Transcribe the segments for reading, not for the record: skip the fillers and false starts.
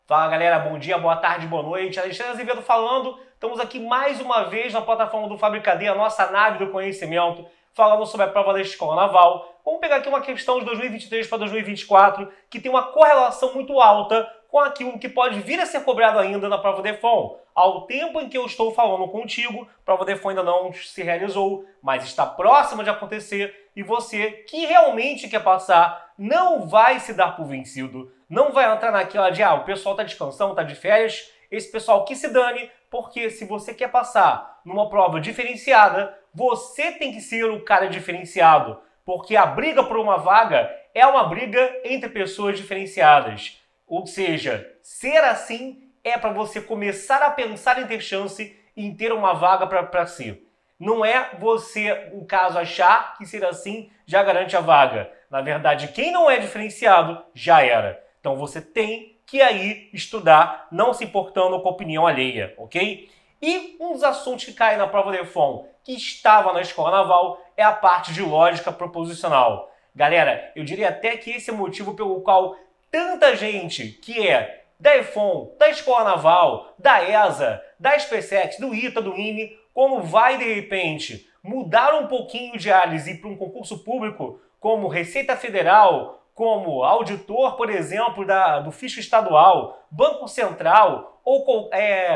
Fala galera, bom dia, boa tarde, boa noite. Alexandre Azevedo falando. Estamos aqui mais uma vez na plataforma do Fabricadeia, a nossa nave do conhecimento, falando sobre a prova da Escola Naval. Vamos pegar aqui uma questão de 2023 para 2024 que tem uma correlação muito alta com aquilo que pode vir a ser cobrado ainda na prova DEFON. Ao tempo em que eu estou falando contigo, a prova DEFON ainda não se realizou, mas está próxima de acontecer e você que realmente quer passar não vai se dar por vencido, não vai entrar naquela de o pessoal está descansando, está de férias, esse pessoal que se dane, porque se você quer passar numa prova diferenciada, você tem que ser o cara diferenciado, porque a briga por uma vaga é uma briga entre pessoas diferenciadas. Ou seja, ser assim é para você começar a pensar em ter chance em ter uma vaga para si. Não é você, no caso, achar que ser assim já garante a vaga. Na verdade, quem não é diferenciado já era. Então você tem que aí estudar, não se importando com a opinião alheia, ok? E um dos assuntos que cai na prova DEFON, que estava na Escola Naval, é a parte de lógica proposicional. Galera, eu diria até que esse é o motivo pelo qual tanta gente que é da EFON, da Escola Naval, da ESA, da SpaceX, do ITA, do INE, como vai de repente mudar um pouquinho de áreas e ir para um concurso público, como Receita Federal, como auditor, por exemplo, do Fisco Estadual, Banco Central, ou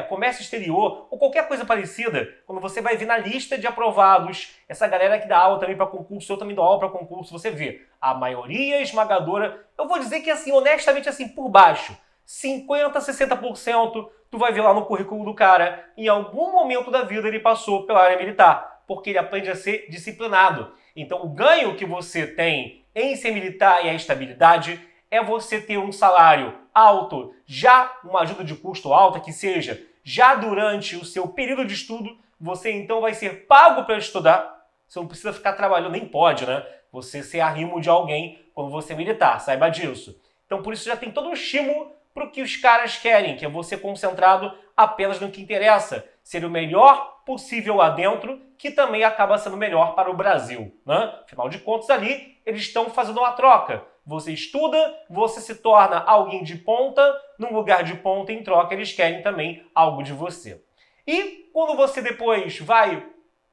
Comércio Exterior, ou qualquer coisa parecida, quando você vai ver na lista de aprovados, essa galera que dá aula também para concurso, eu também dou aula para concurso, você vê a maioria esmagadora, eu vou dizer que assim, honestamente, assim, por baixo, 50%, 60%, tu vai ver lá no currículo do cara, em algum momento da vida ele passou pela área militar, porque ele aprende a ser disciplinado. Então o ganho que você tem em ser militar e a estabilidade é você ter um salário alto, já uma ajuda de custo alta, que seja já durante o seu período de estudo, você então vai ser pago para estudar, você não precisa ficar trabalhando, nem pode, né? Você ser arrimo de alguém quando você é militar, saiba disso. Então por isso já tem todo um estímulo para o que os caras querem, que é você concentrado apenas no que interessa, ser o melhor possível lá dentro, que também acaba sendo melhor para o Brasil, né? Afinal de contas, ali eles estão fazendo uma troca. Você estuda, você se torna alguém de ponta, num lugar de ponta, em troca eles querem também algo de você. E quando você depois vai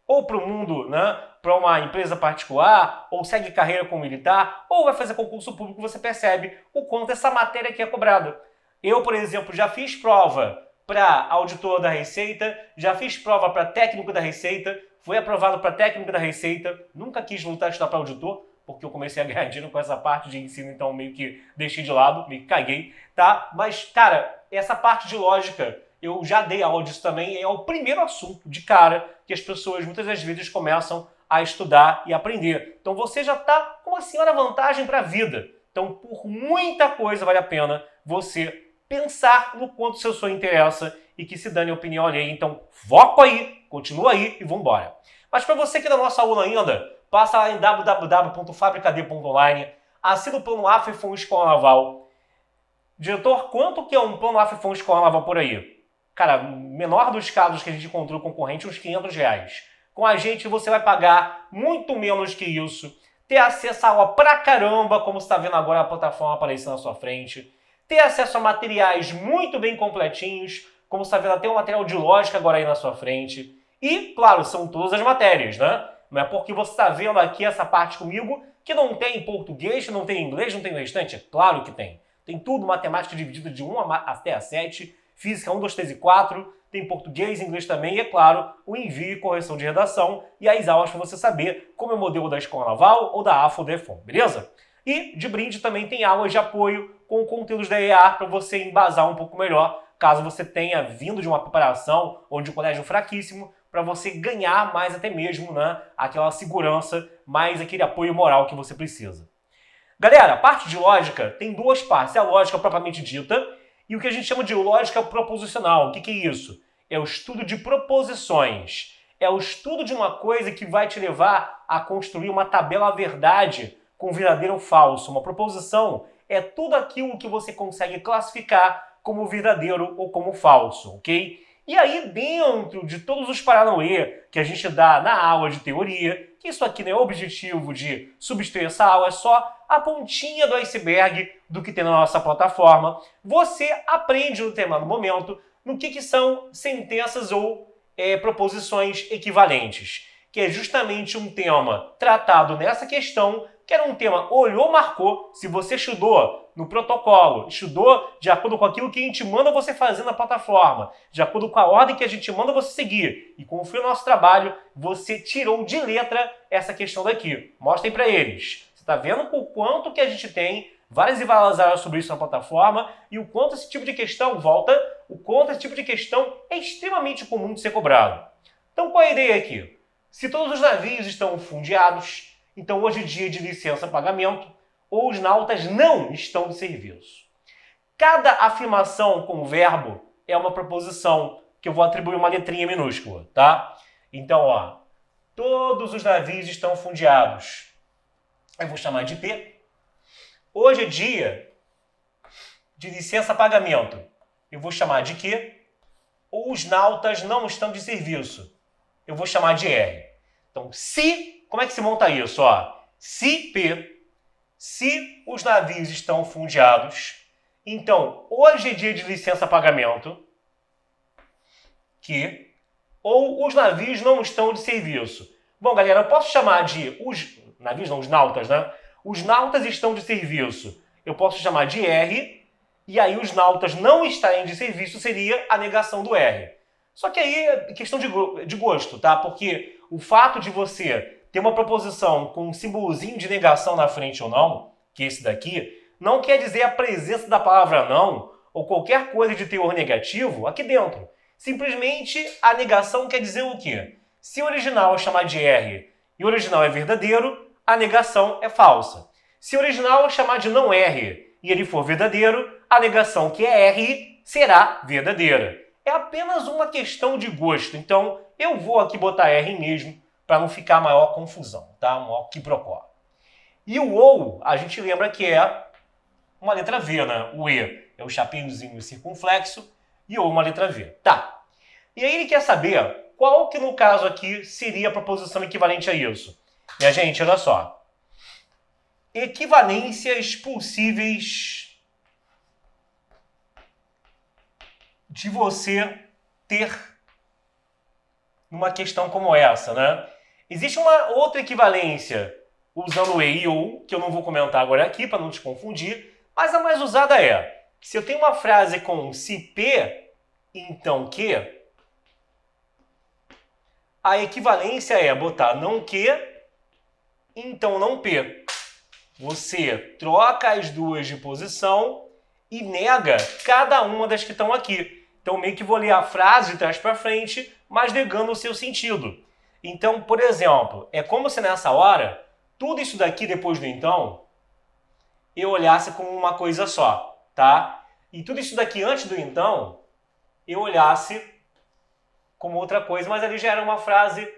ou para o mundo, né, para uma empresa particular, ou segue carreira como militar, ou vai fazer concurso público, você percebe o quanto essa matéria aqui é cobrada. Eu, por exemplo, já fiz prova para auditor da Receita, já fiz prova para técnico da Receita, fui aprovado para técnico da Receita, nunca quis voltar a estudar para auditor, porque eu comecei a ganhar dinheiro com essa parte de ensino, então meio que deixei de lado, meio que caguei, tá? Mas, cara, essa parte de lógica, eu já dei aula disso também, é o primeiro assunto de cara que as pessoas muitas das vezes começam a estudar e aprender. Então você já está com uma senhora vantagem para a vida. Então, por muita coisa vale a pena você pensar no quanto seu sonho interessa e que se dane a opinião alheia. Então, foco aí, continua aí e vambora. Mas para você que é da nossa aula ainda, passa lá em www.fabricadeia.online, assina o plano AFEFON Escola Naval. Diretor, quanto que é um plano AFEFON Escola Naval por aí? Cara, menor dos casos que a gente encontrou concorrente, uns R$500. Com a gente você vai pagar muito menos que isso, ter acesso a aula pra caramba, como você está vendo agora a plataforma aparecendo na sua frente, ter acesso a materiais muito bem completinhos, como você está vendo até um material de lógica agora aí na sua frente. E, claro, são todas as matérias, né? Não é porque você está vendo aqui essa parte comigo que não tem português, não tem inglês, não tem o restante. É claro que tem. Tem tudo, matemática dividida de 1 até a 7, física 1, 2, 3 e 4, tem português e inglês também, e é claro, o envio e correção de redação e as aulas para você saber como é o modelo da Escola Naval ou da AFO ou DEFON, beleza? E de brinde também tem aulas de apoio com conteúdos da EAR para você embasar um pouco melhor, caso você tenha vindo de uma preparação ou de um colégio fraquíssimo, para você ganhar mais até mesmo, né, aquela segurança, mais aquele apoio moral que você precisa. Galera, a parte de lógica tem duas partes, é a lógica propriamente dita e o que a gente chama de lógica proposicional. O que é isso? É o estudo de proposições. É o estudo de uma coisa que vai te levar a construir uma tabela verdade com verdadeiro ou falso. Uma proposição é tudo aquilo que você consegue classificar como verdadeiro ou como falso, ok? E aí, dentro de todos os paranauê que a gente dá na aula de teoria, que isso aqui não é objetivo de substituir essa aula, é só a pontinha do iceberg do que tem na nossa plataforma, você aprende no tema no momento no que são sentenças ou proposições equivalentes, que é justamente um tema tratado nessa questão, que era um tema olhou, marcou. Se você estudou no protocolo, estudou de acordo com aquilo que a gente manda você fazer na plataforma, de acordo com a ordem que a gente manda você seguir, e como foi o nosso trabalho, você tirou de letra essa questão daqui. Mostrem para eles. Você está vendo o quanto que a gente tem várias e várias aulas sobre isso na plataforma e o quanto esse tipo de questão o quanto esse tipo de questão é extremamente comum de ser cobrado. Então, qual é a ideia aqui? Se todos os navios estão fundeados, então hoje é dia de licença-pagamento, ou os nautas não estão de serviço. Cada afirmação com verbo é uma proposição que eu vou atribuir uma letrinha minúscula, tá? Então, ó, todos os navios estão fundeados. Eu vou chamar de P. Hoje é dia de licença-pagamento. Eu vou chamar de Q. Ou os nautas não estão de serviço. Eu vou chamar de R. Então, como é que se monta isso? Ó, se P, se os navios estão fundeados, então, hoje é dia de licença-pagamento, ou os navios não estão de serviço. Bom, galera, eu posso chamar de os navios, não, os nautas, né? Os nautas estão de serviço. Eu posso chamar de R, e aí os nautas não estarem de serviço seria a negação do R. Só que aí é questão de gosto, tá? Porque o fato de você ter uma proposição com um símbolozinho de negação na frente ou não, que é esse daqui, não quer dizer a presença da palavra não ou qualquer coisa de teor negativo aqui dentro. Simplesmente a negação quer dizer o quê? Se o original é chamar de R e o original é verdadeiro, a negação é falsa. Se o original é chamar de não R e ele for verdadeiro, a negação que é R será verdadeira. É apenas uma questão de gosto. Então, eu vou aqui botar R mesmo, para não ficar maior confusão, tá? Um maior quiprocó. E o ou, a gente lembra que é uma letra V, né? O E é o chapeuzinho circunflexo e ou uma letra V. Tá. E aí ele quer saber qual que, no caso aqui, seria a proposição equivalente a isso. Minha gente, olha só. Equivalências possíveis de você ter numa questão como essa, né? Existe uma outra equivalência usando e e ou, que eu não vou comentar agora aqui para não te confundir, mas a mais usada é, se eu tenho uma frase com se P, então que, a equivalência é botar não que, então não P. Você troca as duas de posição e nega cada uma das que estão aqui. Então, meio que vou ler a frase de trás para frente, mas negando o seu sentido. Então, por exemplo, é como se nessa hora, tudo isso daqui depois do então, eu olhasse como uma coisa só, tá? E tudo isso daqui antes do então, eu olhasse como outra coisa, mas ali já era uma frase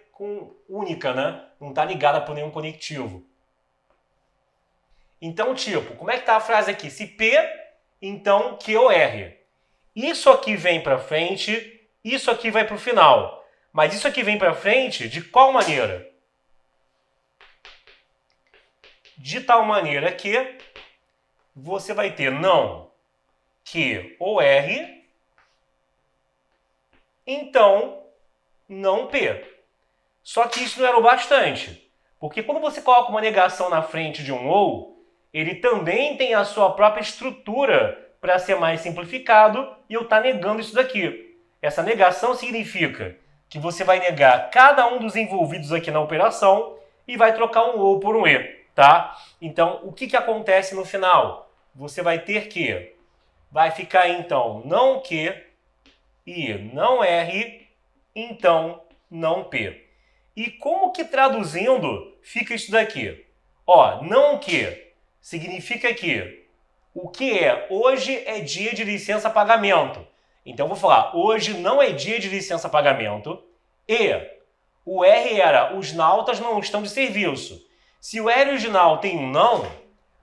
única, né? Não está ligada por nenhum conectivo. Então, tipo, como é que está a frase aqui? Se P, então que ou R. Isso aqui vem para frente, isso aqui vai para o final. Mas isso aqui vem para frente de qual maneira? De tal maneira que você vai ter não que ou R, então não P. Só que isso não era o bastante. Porque quando você coloca uma negação na frente de um ou, ele também tem a sua própria estrutura para ser mais simplificado, e eu estou negando isso daqui. Essa negação significa que você vai negar cada um dos envolvidos aqui na operação e vai trocar um ou por um e, tá? Então, o que acontece no final? Você vai ter que, vai ficar então não que e não R, então não P. E como que traduzindo fica isso daqui? Ó, não que significa que o que é hoje é dia de licença-pagamento. Então, eu vou falar, hoje não é dia de licença-pagamento e o R era, os nautas não estão de serviço. Se o R original tem um não,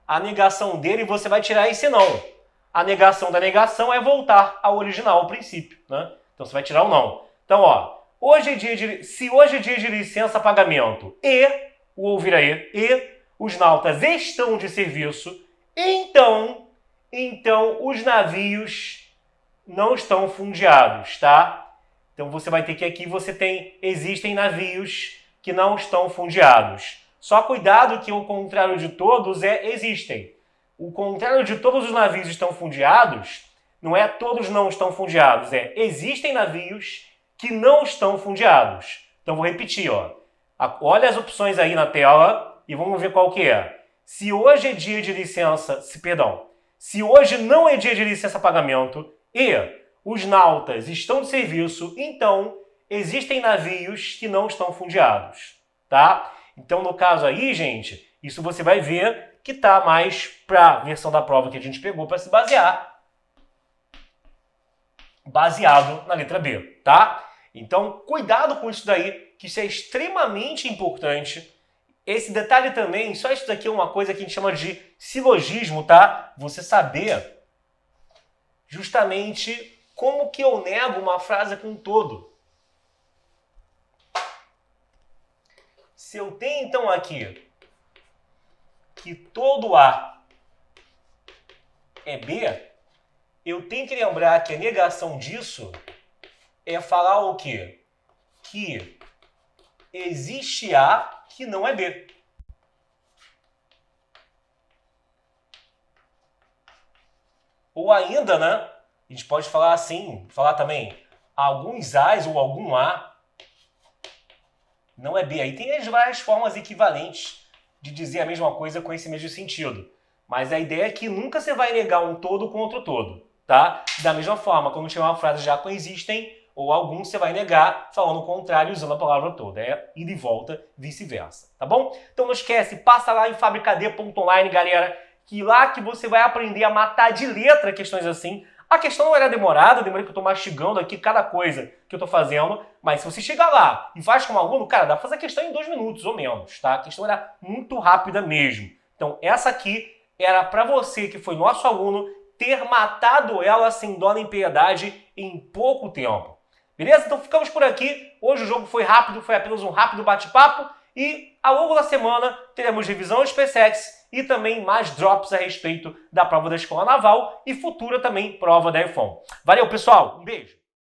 a negação dele você vai tirar esse não. A negação da negação é voltar ao original, ao princípio, né? Então você vai tirar o não. Então, ó, se hoje é dia de licença pagamento e, o ouvir aí, e os nautas estão de serviço, então os navios não estão fundeados, tá? Então você vai ter que aqui existem navios que não estão fundeados. Só cuidado que o contrário de todos é existem. O contrário de todos os navios estão fundeados, não é todos não estão fundeados, é existem navios que não estão fundeados. Então vou repetir, ó. Olha as opções aí na tela e vamos ver qual que é. Se hoje é dia de licença, se hoje não é dia de licença pagamento e os nautas estão de serviço, então existem navios que não estão fundeados, tá? Então no caso aí, gente, isso você vai ver que tá mais para a versão da prova que a gente pegou para se baseado na letra B, tá? Então, cuidado com isso daí, que isso é extremamente importante. Esse detalhe também, só isso daqui é uma coisa que a gente chama de silogismo, tá? Você saber justamente como que eu nego uma frase com um todo. Se eu tenho, então, aqui que todo A é B, eu tenho que lembrar que a negação disso é falar o quê? Que existe A que não é B. Ou ainda, né? A gente pode falar assim, falar também, alguns A's ou algum A não é B. Aí tem as várias formas equivalentes de dizer a mesma coisa com esse mesmo sentido. Mas a ideia é que nunca você vai negar um todo com outro todo, tá? Da mesma forma, quando tiver uma frase já com existem ou algum, você vai negar falando o contrário usando a palavra toda. É ida e volta, vice-versa, tá bom? Então não esquece, passa lá em fabricad.online, galera, que lá que você vai aprender a matar de letra questões assim. A questão não era demorada, demorei que eu tô mastigando aqui cada coisa que eu tô fazendo, mas se você chegar lá e faz como aluno, cara, dá pra fazer a questão em 2 minutos ou menos, tá? A questão era muito rápida mesmo. Então essa aqui era para você que foi nosso aluno ter matado ela sem dó nem piedade em pouco tempo. Beleza? Então ficamos por aqui. Hoje o jogo foi rápido, foi apenas um rápido bate-papo e ao longo da semana teremos revisão SpaceX e também mais drops a respeito da prova da Escola Naval e futura também prova da EFON. Valeu, pessoal! Um beijo!